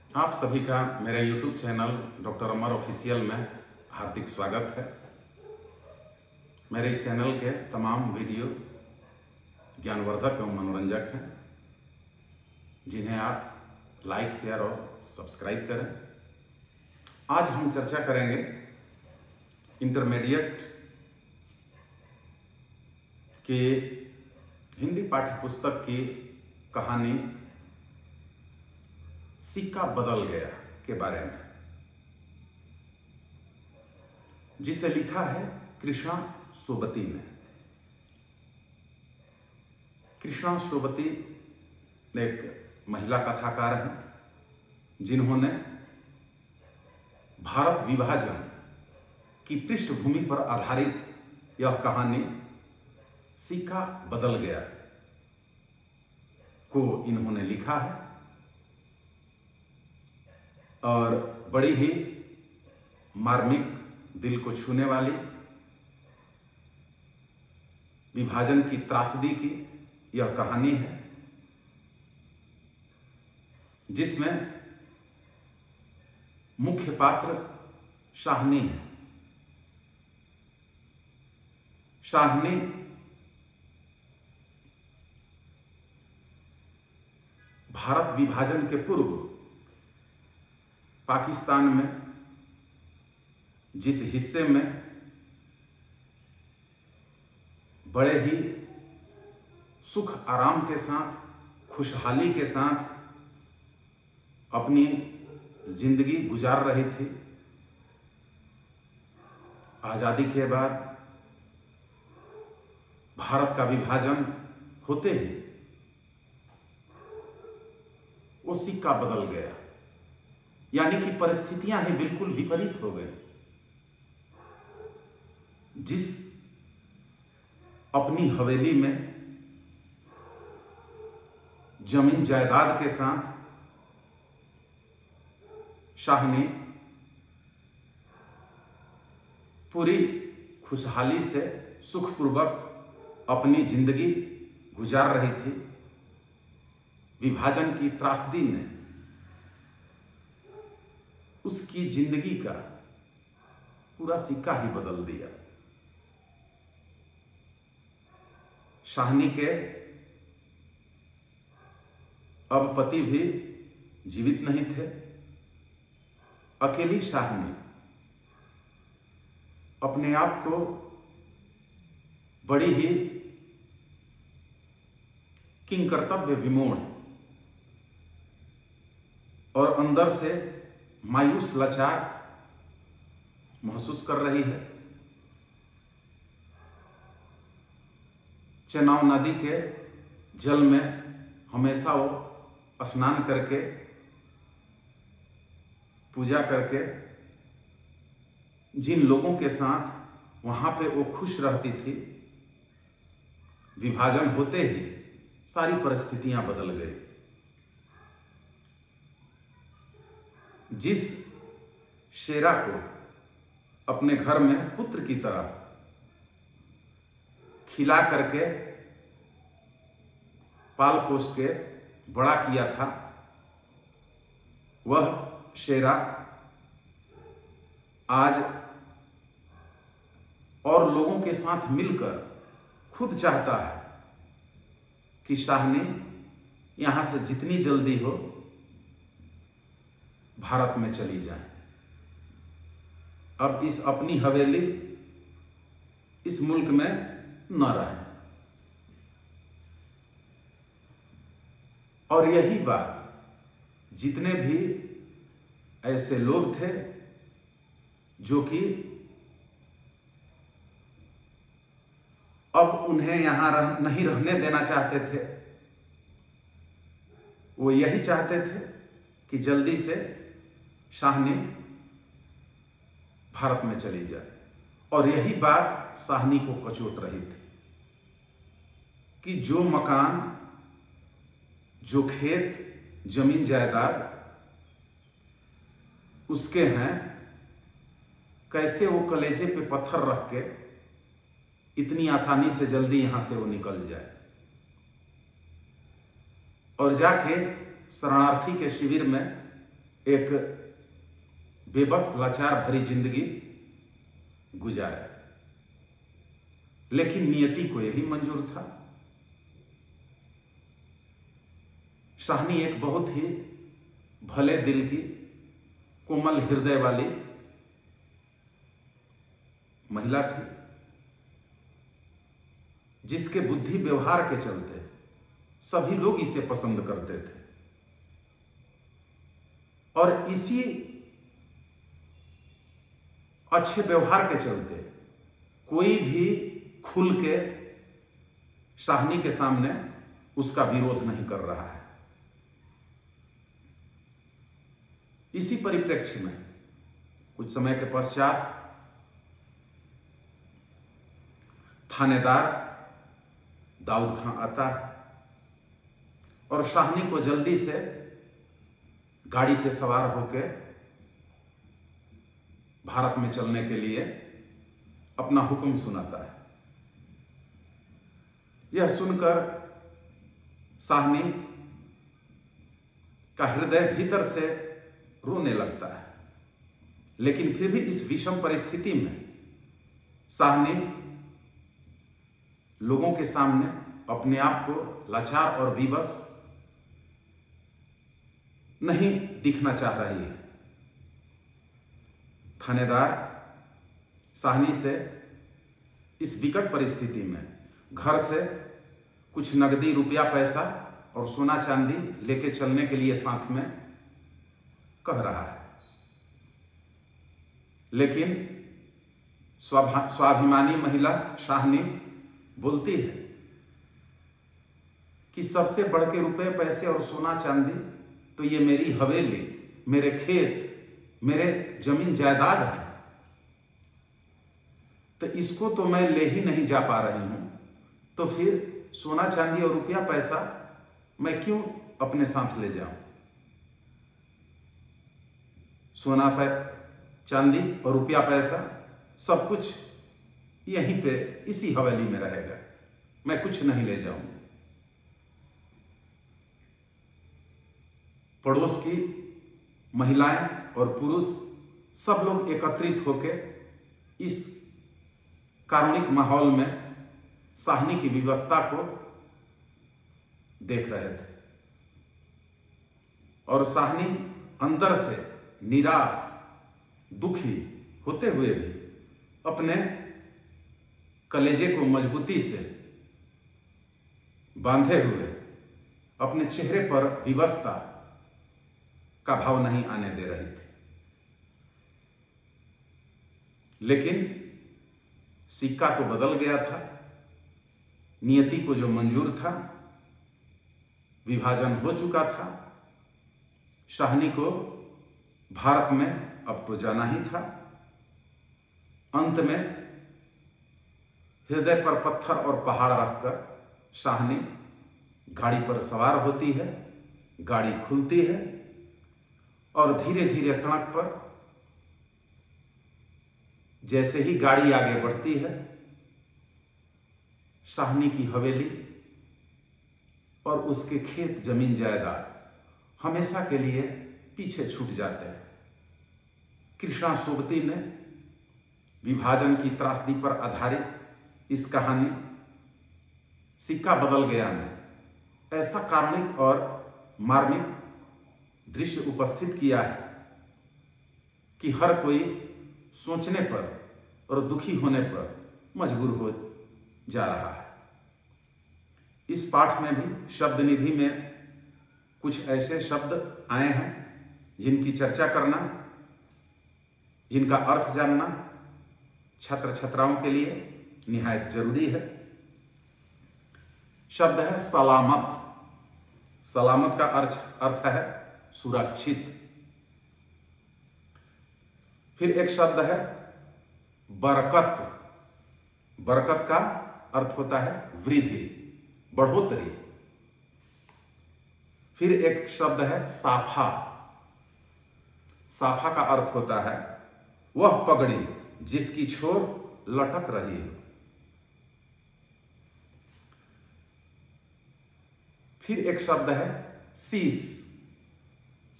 आप सभी का मेरे YouTube चैनल डॉक्टर अमर ऑफिशियल में हार्दिक स्वागत है। मेरे इस चैनल के तमाम वीडियो ज्ञानवर्धक एवं मनोरंजक हैं, जिन्हें आप लाइक, शेयर और सब्सक्राइब करें। आज हम चर्चा करेंगे इंटरमीडिएट के हिंदी पाठ्य पुस्तक की कहानी सिक्का बदल गया के बारे में, जिसे लिखा है कृष्णा सोबती ने। कृष्णा सोबती एक महिला कथाकार हैं, जिन्होंने भारत विभाजन की पृष्ठभूमि पर आधारित यह कहानी सिक्का बदल गया को इन्होंने लिखा है और बड़ी ही मार्मिक, दिल को छूने वाली, विभाजन की त्रासदी की यह कहानी है, जिसमें मुख्य पात्र शाहनी है। शाहनी भारत विभाजन के पूर्व पाकिस्तान में जिस हिस्से में बड़े ही सुख आराम के साथ, खुशहाली के साथ अपनी जिंदगी गुजार रही थी, आज़ादी के बाद भारत का विभाजन होते ही वो सिक्का बदल गया, यानी कि परिस्थितियां ही बिल्कुल विपरीत हो गई। जिस अपनी हवेली में जमीन जायदाद के साथ शाहनी पूरी खुशहाली से सुखपूर्वक अपनी जिंदगी गुजार रही थी, विभाजन की त्रासदी ने उसकी जिंदगी का पूरा सिक्का ही बदल दिया। शाहनी के अब पति भी जीवित नहीं थे। अकेली शाहनी अपने आप को बड़ी ही किंकर्तव्य विमूढ़ और अंदर से मायूस, लाचार महसूस कर रही है। चेनाब नदी के जल में हमेशा वो स्नान करके, पूजा करके, जिन लोगों के साथ वहां पे वो खुश रहती थी, विभाजन होते ही सारी परिस्थितियां बदल गई। जिस शेरा को अपने घर में पुत्र की तरह खिला करके, पाल पोस के बड़ा किया था, वह शेरा आज और लोगों के साथ मिलकर खुद चाहता है कि शाहनी यहां से जितनी जल्दी हो भारत में चली जाए। अब इस अपनी हवेली, इस मुल्क में न रहे। और यही बात जितने भी ऐसे लोग थे जो कि अब उन्हें यहां नहीं रहने देना चाहते थे, वो यही चाहते थे कि जल्दी से शाहनी भारत में चली जाए। और यही बात शाहनी को कचोट रही थी कि जो मकान, जो खेत, जमीन जायदाद उसके हैं, कैसे वो कलेजे पे पत्थर रख के इतनी आसानी से जल्दी यहां से वो निकल जाए और जाके शरणार्थी के शिविर में एक बेबस लाचार भरी जिंदगी गुजारे, लेकिन नियति को यही मंजूर था। शाहनी एक बहुत ही भले दिल की, कोमल हृदय वाली महिला थी, जिसके बुद्धि व्यवहार के चलते सभी लोग इसे पसंद करते थे। और इसी अच्छे व्यवहार के चलते कोई भी खुल के शाहनी के सामने उसका विरोध नहीं कर रहा है। इसी परिप्रेक्ष्य में कुछ समय के पश्चात थानेदार दाऊद खां आता है और शाहनी को जल्दी से गाड़ी पे सवार होकर भारत में चलने के लिए अपना हुक्म सुनाता है। यह सुनकर शाहनी का हृदय भीतर से रोने लगता है, लेकिन फिर भी इस विषम परिस्थिति में शाहनी लोगों के सामने अपने आप को लाचार और विवश नहीं दिखना चाह रही है। थानेदार शाहनी से इस विकट परिस्थिति में घर से कुछ नकदी, रुपया, पैसा और सोना चांदी लेके चलने के लिए साथ में कह रहा है, लेकिन स्वाभिमानी महिला शाहनी बोलती है कि सबसे बढ़ के रुपए, पैसे और सोना चांदी तो ये मेरी हवेली, मेरे खेत, मेरे जमीन जायदाद है, तो इसको तो मैं ले ही नहीं जा पा रही हूं, तो फिर सोना चांदी और रुपया पैसा मैं क्यों अपने साथ ले जाऊं? सोना चांदी और रुपया पैसा सब कुछ यहीं पे इसी हवेली में रहेगा, मैं कुछ नहीं ले जाऊंगा। पड़ोस की महिलाएं और पुरुष सब लोग एकत्रित होकर इस कारुणिक माहौल में शाहनी की विवशता को देख रहे थे और शाहनी अंदर से निराश, दुखी होते हुए भी अपने कलेजे को मजबूती से बांधे हुए अपने चेहरे पर विवशता का भाव नहीं आने दे रही थी। लेकिन सिक्का तो बदल गया था। नियति को जो मंजूर था, विभाजन हो चुका था। शाहनी को भारत में अब तो जाना ही था। अंत में हृदय पर पत्थर और पहाड़ रखकर शाहनी गाड़ी पर सवार होती है। गाड़ी खुलती है और धीरे धीरे सड़क पर जैसे ही गाड़ी आगे बढ़ती है, शाहनी की हवेली और उसके खेत, जमीन, जायदाद हमेशा के लिए पीछे छूट जाते हैं। कृष्णा सोबती ने विभाजन की त्रासदी पर आधारित इस कहानी सिक्का बदल गया में ऐसा कारुणिक और मार्मिक दृश्य उपस्थित किया है कि हर कोई सोचने पर और दुखी होने पर मजबूर हो जा रहा है। इस पाठ में भी शब्द निधि में कुछ ऐसे शब्द आए हैं जिनकी चर्चा करना, जिनका अर्थ जानना छात्र छात्राओं के लिए निहायत जरूरी है। शब्द है सलामत। सलामत का अर्थ है सुरक्षित। फिर एक शब्द है बरकत। बरकत का अर्थ होता है वृद्धि, बढ़ोतरी। फिर एक शब्द है साफा। साफा का अर्थ होता है वह पगड़ी जिसकी छोर लटक रही है। फिर एक शब्द है शीश।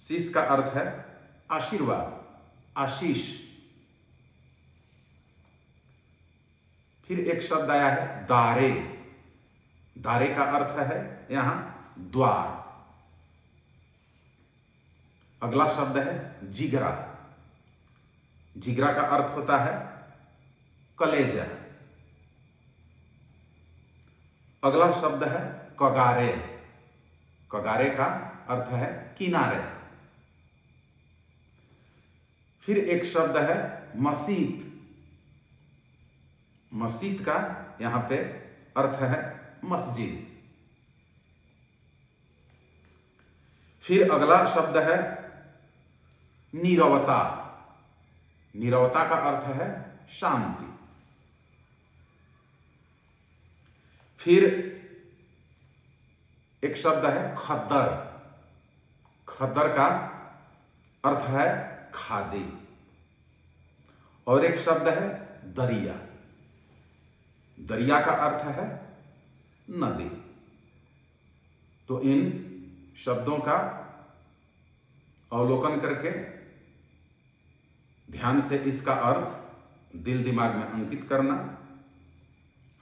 शीश का अर्थ है आशीर्वाद, आशीष। फिर एक शब्द आया है दारे। दारे का अर्थ है यहां द्वार। अगला शब्द है जिगरा। जिगरा का अर्थ होता है कलेजा। अगला शब्द है कगारे। कगारे का अर्थ है किनारे। फिर एक शब्द है मसीत। मसीत का यहां पे अर्थ है मस्जिद। फिर अगला शब्द है नीरवता। नीरवता का अर्थ है शांति। फिर एक शब्द है खद्दर। खद्दर का अर्थ है खादी। और एक शब्द है दरिया। दरिया का अर्थ है नदी। तो इन शब्दों का अवलोकन करके ध्यान से इसका अर्थ दिल दिमाग में अंकित करना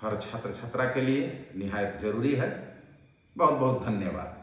हर छात्र छात्रा के लिए निहायत जरूरी है। बहुत बहुत धन्यवाद।